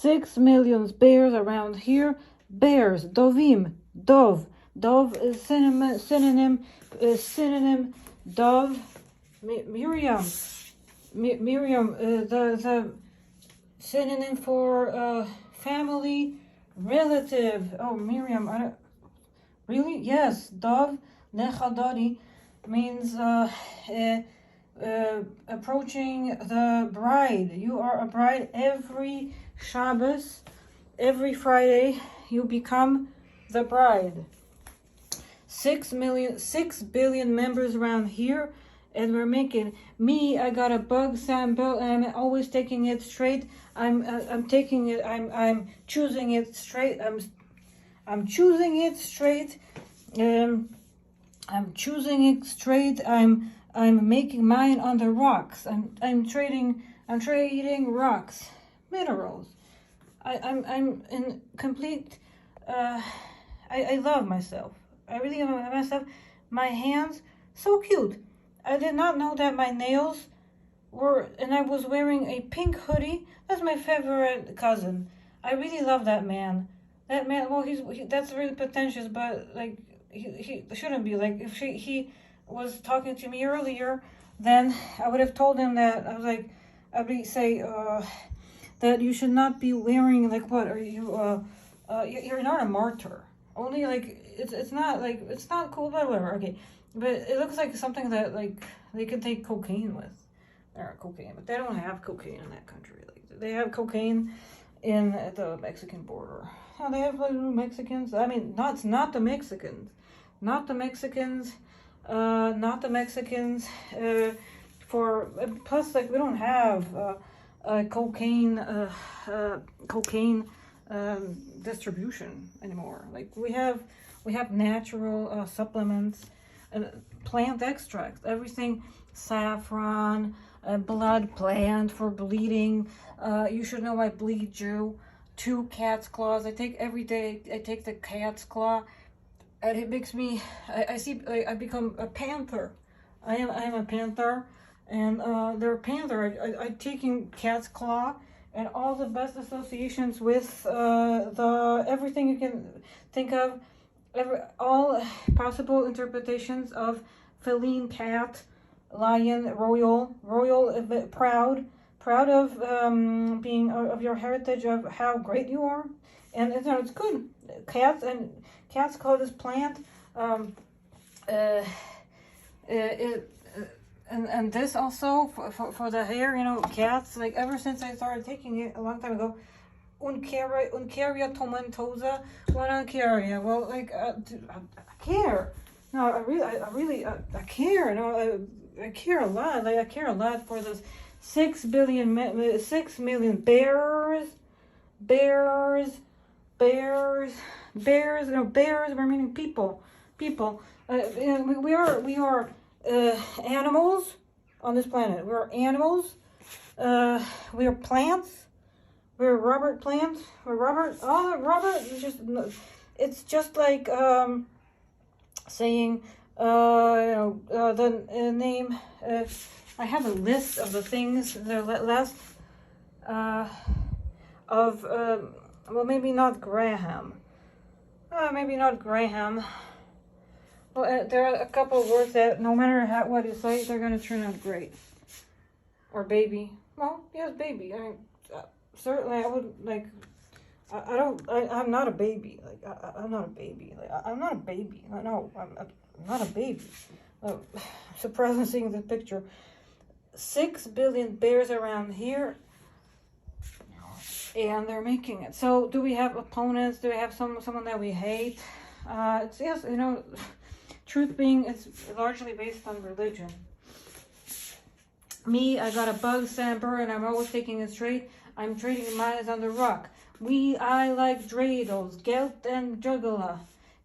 6 million bears around here. Bears, dovim, dove. Dove is synonym, dove. Miriam, the synonym for family, relative. Oh, Miriam, I don't, really? Yes, dove, nechadari means approaching the bride. You are a bride every Shabbos, every Friday. You become the bride. 6 billion members around here, and we're making me. I got a bug sample, and I'm always taking it straight. I'm taking it. I'm choosing it straight. I'm choosing it straight. I'm choosing it straight. I'm making mine on the rocks. I'm trading rocks, minerals. I'm in complete. I love myself. I really love myself. My hands, so cute. I did not know that my nails were, and I was wearing a pink hoodie. That's my favorite cousin. I really love that man. That man, well, that's really pretentious, but like, he shouldn't be. Like, if he was talking to me earlier, then I would have told him that. I was like, I'd say that you should not be wearing, like, what are you? You're not a martyr. Only like it's not cool, but whatever. Okay, but it looks like something that like they could take cocaine with. Or cocaine, but they don't have cocaine in that country. Like, they have cocaine in the Mexican border. Oh, they have like Mexicans. I mean, not the Mexicans, not the Mexicans, not the Mexicans. For plus, like, we don't have cocaine distribution anymore. Like, we have natural supplements, plant extracts, everything, saffron, blood plant for bleeding. You should know I bleed you. 2 cat's claws. I take every day. I take the cat's claw, and it makes me. I become a panther. I am a panther, and they're a panther. I'm taking cat's claw and all the best associations with the everything you can think of, all possible interpretations of feline, cat, lion, royal, proud of being of your heritage, of how great you are, and it's good. Cat's called this plant. And this also for the hair, you know, cats, like, ever since I started taking it a long time ago, Uncaria tomentosa, what Uncaria? Well, like, I care. No, I really care. No, I care a lot. Like, I care a lot for this 6 million bears. You know, bears. We're meaning people. You know, we are animals on this planet. We're animals. We are plants. We're Robert plants. We're Robert. Oh, Robert. It's just like saying the name. I have a list of the things. The last of well, maybe not Graham. Maybe not Graham. Well, there are a couple of words that no matter what you say, they're going to turn out great. Or baby. Well, yes, baby. I mean, certainly I would, like, I'm not a baby. Like, I'm not a baby. Like, I'm not a baby. No, I'm not a baby. Surprising seeing the picture. 6 billion bears around here, and they're making it. So, do we have opponents? Do we have someone that we hate? It's, yes, you know, truth being, it's largely based on religion. Me, I got a bug samper, and I'm always taking it straight. I'm trading mine on the rock. I like dreidels, gelt and juggala,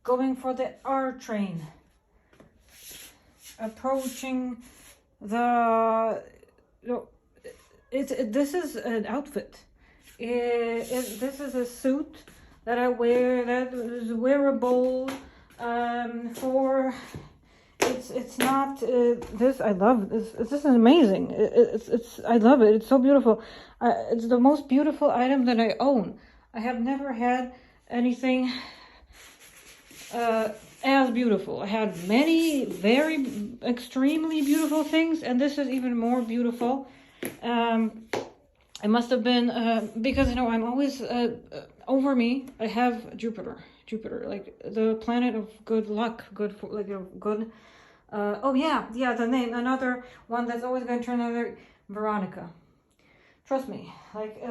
going for the R train. Approaching the, this is an outfit. This is a suit that I wear, that is wearable for it's not this. I love this. This is amazing. It's I love it. It's so beautiful. It's the most beautiful item that I own. I have never had anything as beautiful. I had many very extremely beautiful things, and this is even more beautiful. It must have been because I'm always over me. I have Jupiter, like the planet of good luck, good for, like good. Oh yeah, the name. Another one that's always going to turn another Veronica. Trust me, like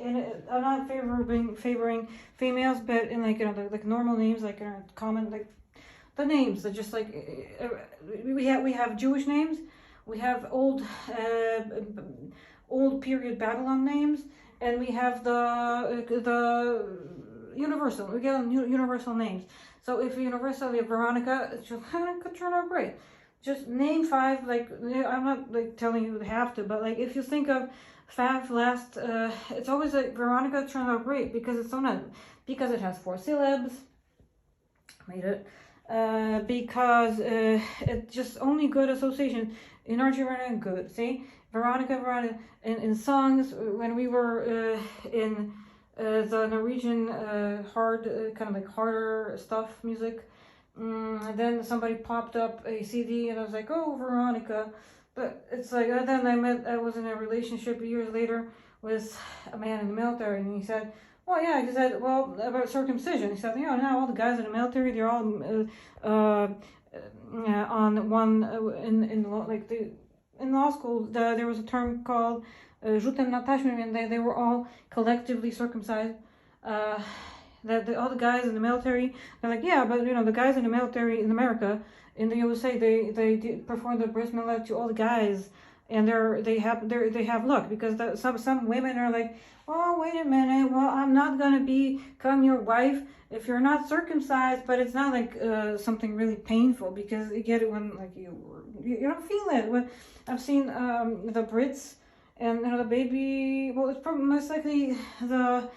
I'm not favoring females, but in like like normal names, like common like the names are just like we have Jewish names, we have old period Babylon names, and we have the universal. We get universal names. So if universal, we have Veronica. It could turn out great. Just name 5. Like I'm not like telling you to have to, but like if you think of 5 last, it's always like Veronica turns out great because it's so nice. Because it has 4 syllables. Made it. Because it's just only good association. Energy running good. See, Veronica in songs when we were in the Norwegian hard kind of like harder stuff music. And then somebody popped up a CD and I was like, oh, Veronica. But it's like then I was in a relationship years later with a man in the military, and he said, well, yeah, he said, well, about circumcision. He said, now all the guys in the military, they're all on one in law school. There was a term called rzutem na taśmę, and they were all collectively circumcised. All the guys in the military, they're like, yeah, but the guys in the military in America, in the USA, they perform the bris milah to all the guys, and they have luck because some women are like, oh, wait a minute, well, I'm not gonna become your wife if you're not circumcised, but it's not like something really painful because you get it when like you don't feel it. When I've seen the Brits and the baby, well, it's probably most likely the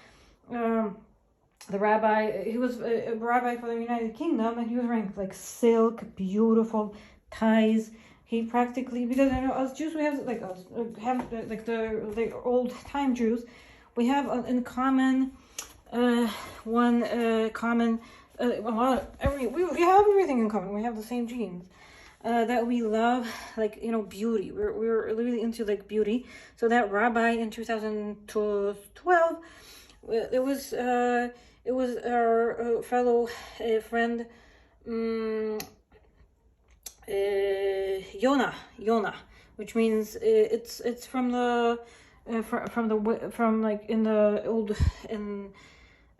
rabbi. He was a rabbi for the United Kingdom, and he was wearing like silk, beautiful ties. He practically, because us Jews, we have like the old time Jews, we have in common one common we have everything in common. We have the same genes. That we love, like beauty. We're really into like beauty. So that rabbi in 2012, it was our fellow friend Yona, which means it's from like in the old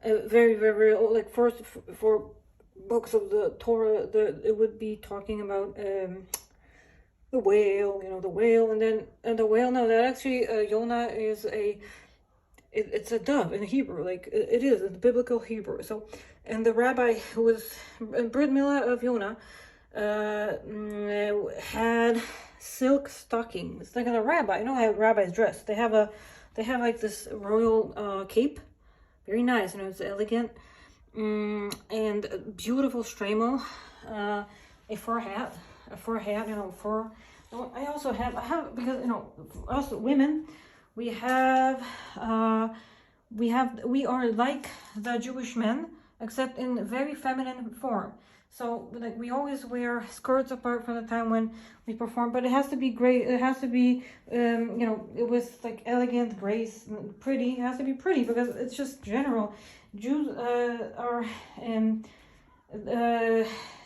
very very old, like first for books of the Torah, it would be talking about the whale, the whale, and the whale. No, that actually Yona is it's a dove in Hebrew, like it is in the biblical Hebrew. So, and the rabbi who was Brit Milah of Yona had silk stockings, like a rabbi. How rabbis dress. They have like this royal cape, very nice. It's elegant. And a beautiful stremel, a fur hat, fur. I also have because us women, we are like the Jewish men, except in very feminine form. So like we always wear skirts apart from the time when we perform, but it has to be great. It has to be with like elegant grace, pretty. It has to be pretty because it's just general. Jews are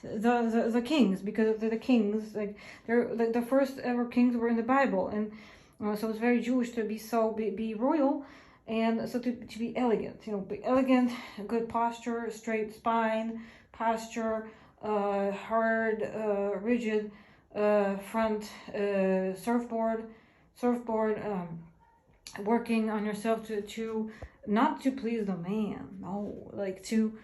the kings because they're the kings. Like they're like the first ever kings were in the Bible, and so it's very Jewish to be royal, and so to be elegant. Be elegant, good posture, straight spine, posture, hard, rigid front, surfboard, working on yourself to not to please the man, no, like to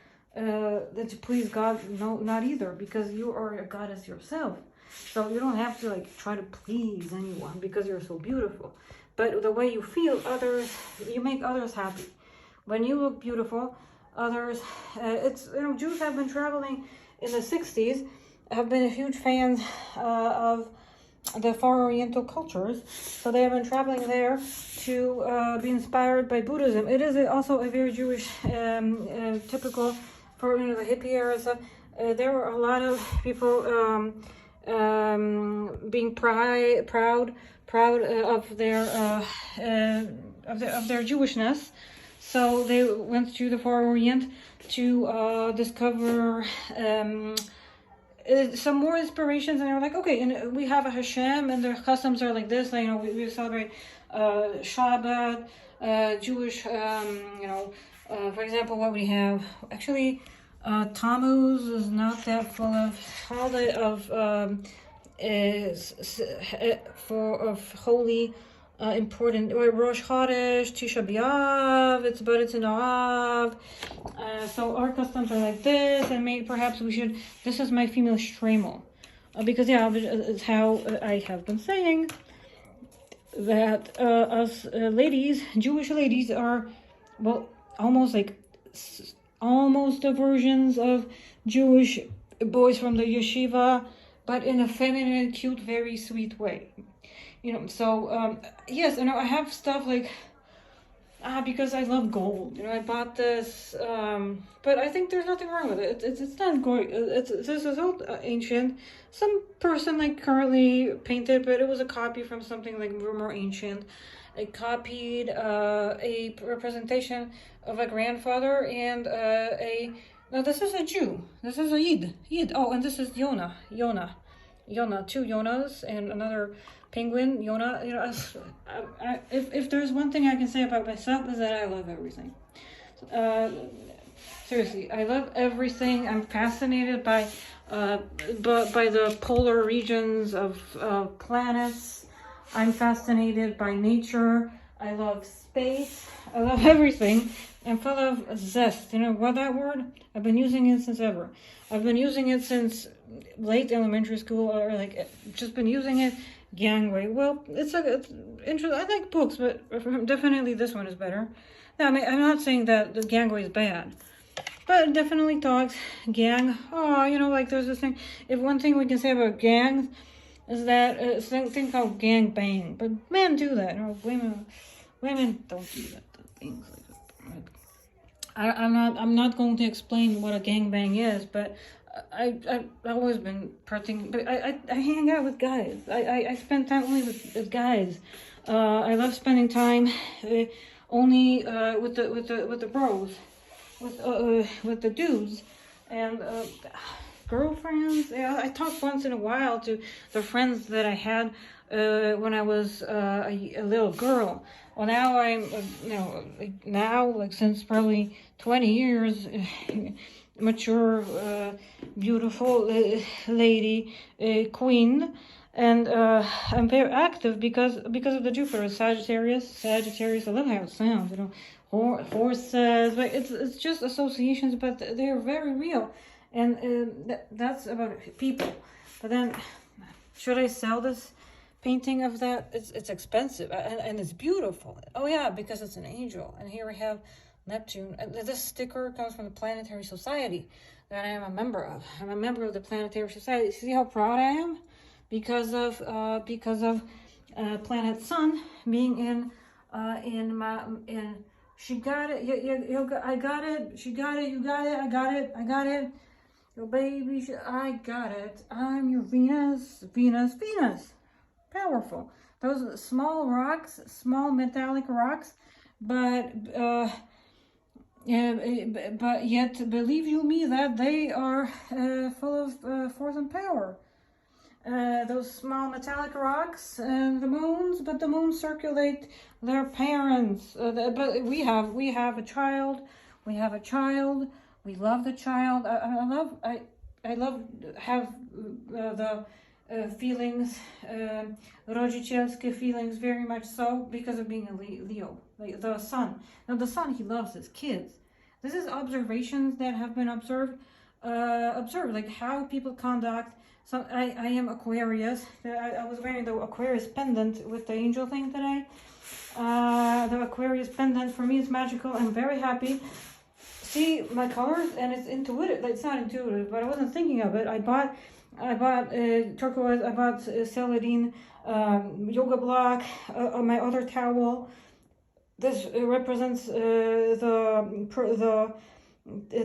please God, no, not either, because you are a goddess yourself. So you don't have to like try to please anyone because you're so beautiful. But the way you feel, you make others happy. When you look beautiful, others, Jews have been traveling in the 60s have been a huge fan of the far Oriental cultures, so they have been traveling there to be inspired by Buddhism. It is also a very Jewish, typical for the hippie era. So there were a lot of people being proud of their Jewishness. So they went to the Far Orient to discover some more inspirations, and they're like, okay, and we have a Hashem, and their customs are like this. Like, we celebrate Shabbat, Jewish. For example, what we have actually. Tammuz is not that full of holiday of holy important Rosh Chodesh, Tisha B'Av. It's in Av. So our customs are like this, and maybe perhaps we should. This is my female shtreimel, because it's how I have been saying that us ladies, Jewish ladies, are almost the versions of Jewish boys from the yeshiva, but in a feminine, cute, very sweet way. So yes, I have stuff like because I love gold. I bought this, but I think there's nothing wrong with it. It's not gold. This is old, ancient. Some person currently painted, but it was a copy from something more ancient. I copied a representation of a grandfather and no, this is a Jew. This is a Yid. Oh, and this is Yonah, two Yonahs and another penguin, Yonah. If there's one thing I can say about myself is that I love everything. Seriously, I love everything. I'm fascinated by the polar regions of planets. I'm fascinated by nature. I love space. I love everything. I'm full of zest. What that word? I've been using it since ever. I've been using it since late elementary school, or just been using it gangway. Well, it's interesting. I like books, but definitely this one is better. Now, I'm not saying that the gangway is bad, but definitely dogs, gang. Oh, there's this thing. If one thing we can say about gangs is that thing called gang bang, but men do that. Women don't do that. Things like that. I'm not going to explain what a gang bang is, but I've always been parting. But I hang out with guys. I spend time only with guys. I love spending time only with the bros, with the dudes, and girlfriends. Yeah, I talk once in a while to the friends that I had when I was a little girl. Well, now I'm since probably 20 years, mature, beautiful lady, queen, and I'm very active because of the Jupiter, Sagittarius. I love how it sounds. Horses. But it's just associations, but they're very real. And that's about people. But then, should I sell this painting of that? It's expensive and it's beautiful. Oh yeah, because it's an angel. And here we have Neptune. This sticker comes from the Planetary Society that I am a member of. I'm a member of the Planetary Society. See how proud I am because of planet Sun being in. She got it. I got it. She got it. You got it. I got it. Yo, baby, I got it. I'm your Venus. Powerful. Those small rocks, small metallic rocks, but yet, believe you me, that they are full of force and power. Those small metallic rocks and the moons, but the moons circulate their parents. But we have a child. We have a child. We love the child. I love have the feelings, rodzicielskie feelings, very much so because of being a Leo. Like the sun. Now the sun, he loves his kids. This is observations that have been observed, like how people conduct. So I am Aquarius. I was wearing the Aquarius pendant with the angel thing today. The Aquarius pendant for me is magical. I'm very happy. See my colors, and it's intuitive. It's not intuitive, but I wasn't thinking of it. I bought I bought turquoise. I bought celandine yoga block on my other towel. This represents the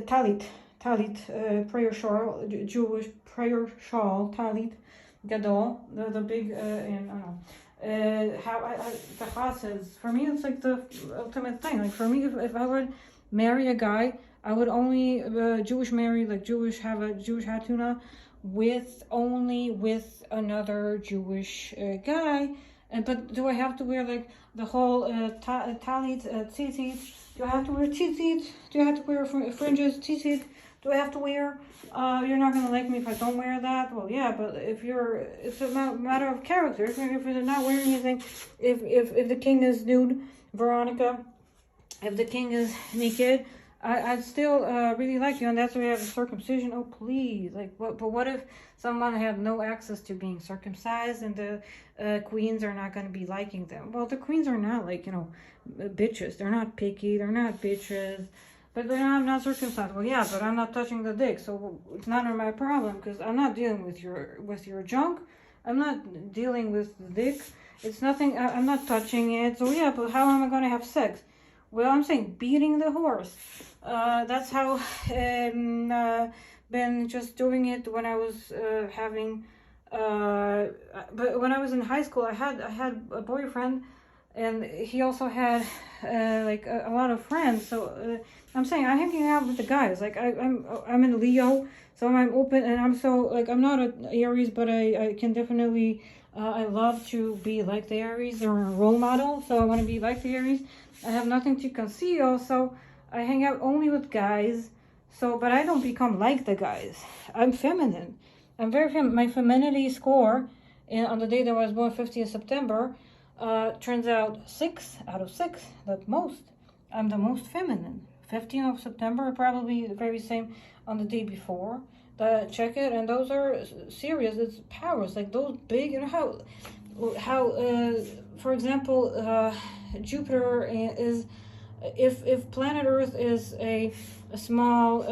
talit prayer shawl, Jewish prayer shawl, talit gadol, the big and I don't know. The chassid, for me, it's like the ultimate thing. Like for me, if I would marry a guy, I would only Jewish marry, like Jewish, have a Jewish hatuna with another Jewish guy. But do I have to wear like the whole talit, tzitzit? Do I have to wear tzitzit? Do I have to wear fringes, tzitzit? Do I have to wear? You're not gonna like me if I don't wear that. Well, yeah, but it's a matter of character. If you're not wearing anything, if the king is nude, Veronica, if the king is naked, I'd still really like you, and that's why we have a circumcision. Oh, please, like, but what if someone had no access to being circumcised, and the queens are not going to be liking them? Well, the queens are not like, bitches. They're not picky. They're not bitches. But I'm not circumcised. Well, yeah, but I'm not touching the dick, so it's not my problem because I'm not dealing with your junk. I'm not dealing with the dick. It's nothing. I'm not touching it. So yeah, but how am I going to have sex? Well, I'm saying beating the horse. That's how been just doing it when I was having. But when I was in high school, I had a boyfriend, and he also had like a lot of friends. So I'm saying I'm hanging out with the guys. Like I'm in Leo, so I'm open, and I'm so like I'm not an Aries, but I can definitely. I love to be like the Aries. They're a role model, so I want to be like the Aries. I have nothing to conceal, so I hang out only with guys. So, but I don't become like the guys. I'm feminine. I'm very feminine. My femininity score on the day that I was born, 15th September, turns out 6 out of 6. The most. I'm the most feminine. 15th of September, probably the very same on the day before. Check it, and those are serious. It's powers like those big. You know how for example, Jupiter is, if planet Earth is a small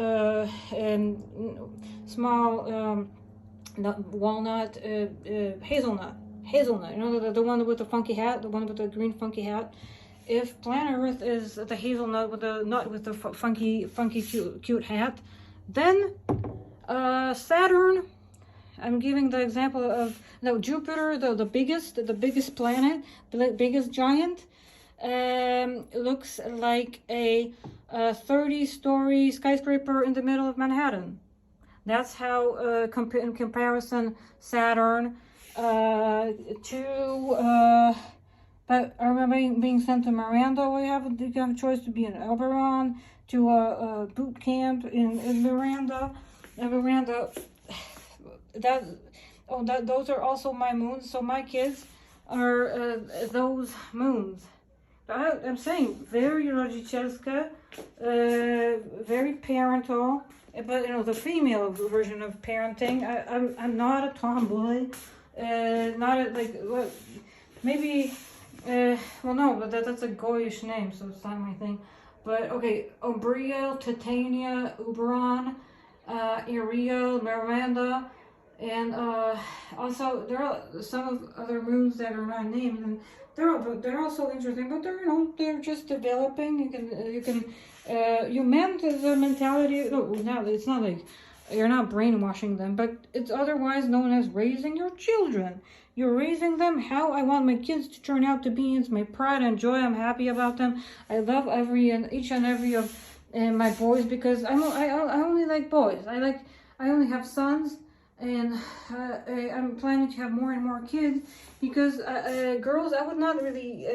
walnut, hazelnut. You know, the one with the funky hat, the one with the green funky hat. If planet Earth is the hazelnut with the nut with the funky cute hat, then Saturn, I'm giving the example of Jupiter, the biggest planet, the biggest giant, looks like a 30-story skyscraper in the middle of Manhattan. That's how in comparison Saturn to but I remember being sent to Miranda. We have a choice to be in Oberon, to a boot camp in Miranda. Miranda, those are also my moons. So my kids are those moons. I'm saying very rodzicielska, very parental, but the female version of parenting. I'm not a tomboy, not a, like what maybe. Well, no, but that's a goyish name, so it's not my thing. But okay, Umbriel, Titania, Uberon, Ariel, Miranda, and also there are some of other moons that are not named, and they're also interesting. But they're just developing. You meant the mentality. No, it's not like you're not brainwashing them, but it's otherwise known as raising your children. You're raising them how I want my kids to turn out to be. It's my pride and joy. I'm happy about them. I love each and every of my boys because I only like boys. I only have sons, and I'm planning to have more and more kids because girls, I would not really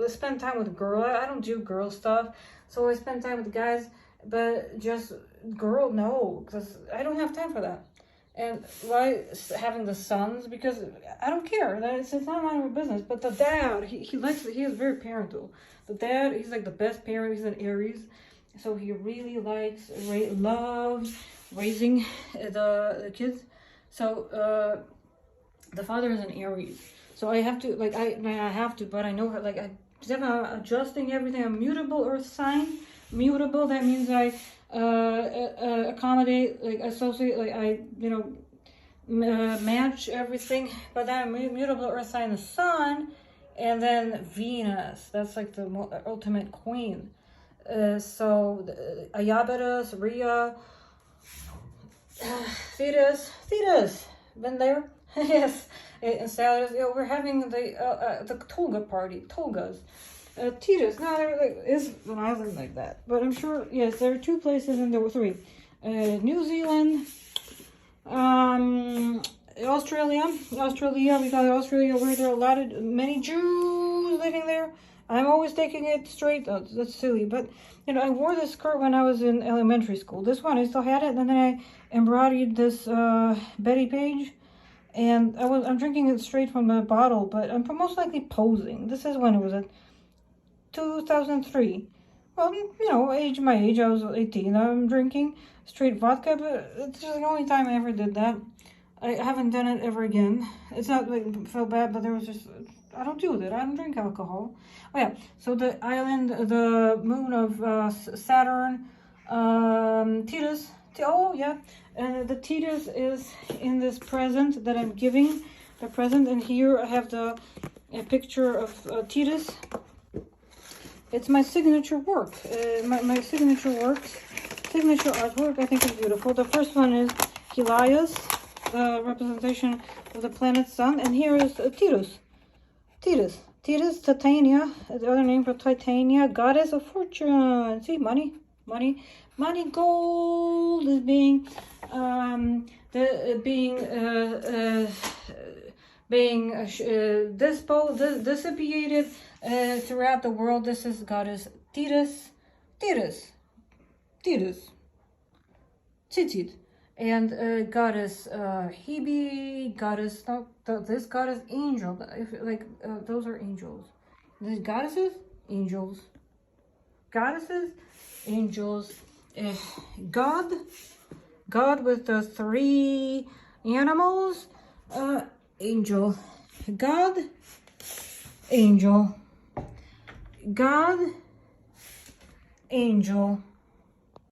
spend time with a girl. I don't do girl stuff, so I spend time with guys. But just girl, no, because I don't have time for that. And why having the sons? Because I don't care. It's not my business. But the dad, he is very parental. The dad, he's like the best parent. He's an Aries, so he really loves raising the kids. So the father is an Aries. So I have to I have to, but I know her. I'm adjusting everything. I'm mutable Earth sign. Mutable. That means I accommodate, associate, match everything. But then mutable earth sign, the sun, and then Venus. That's like the ultimate queen. So Ayabatus, Rhea, Thetis, been there? Yes. And Saturday, we're having the Tolga party, Tolgas. Titus, no, there is an island like that, but I'm sure, yes, there are 2 places and there were 3. New Zealand, Australia, we got Australia where there are many Jews living there. I'm always taking it straight. Oh, that's silly, but you know, I wore this skirt when I was in elementary school. This one, I still had it, and then I embroidered this Betty Page, and I'm drinking it straight from the bottle, but I'm most likely posing. This is when it was at 2003. Well, you know, my age, I was 18. I'm drinking straight vodka, but it's just the only time I ever did that. I haven't done it ever again. It's not like I felt bad, but there was just, I don't do that. I don't drink alcohol. Oh yeah, so the island, the moon of Saturn, Titus. Oh yeah, and the Titus is in this present that I'm giving, the present, and here I have a picture of Titus. It's my signature work. My signature artwork, I think is beautiful. The first one is Helios, the representation of the planet Sun, and here is Titus, Titania, the other name for Titania, goddess of fortune. See, money, gold is being dissipated throughout the world. This is goddess Titus, Titit, and goddess Hebe, goddess, this goddess angel, those are angels. These goddesses, angels, God with the 3 animals, angel, God, angel, God, angel,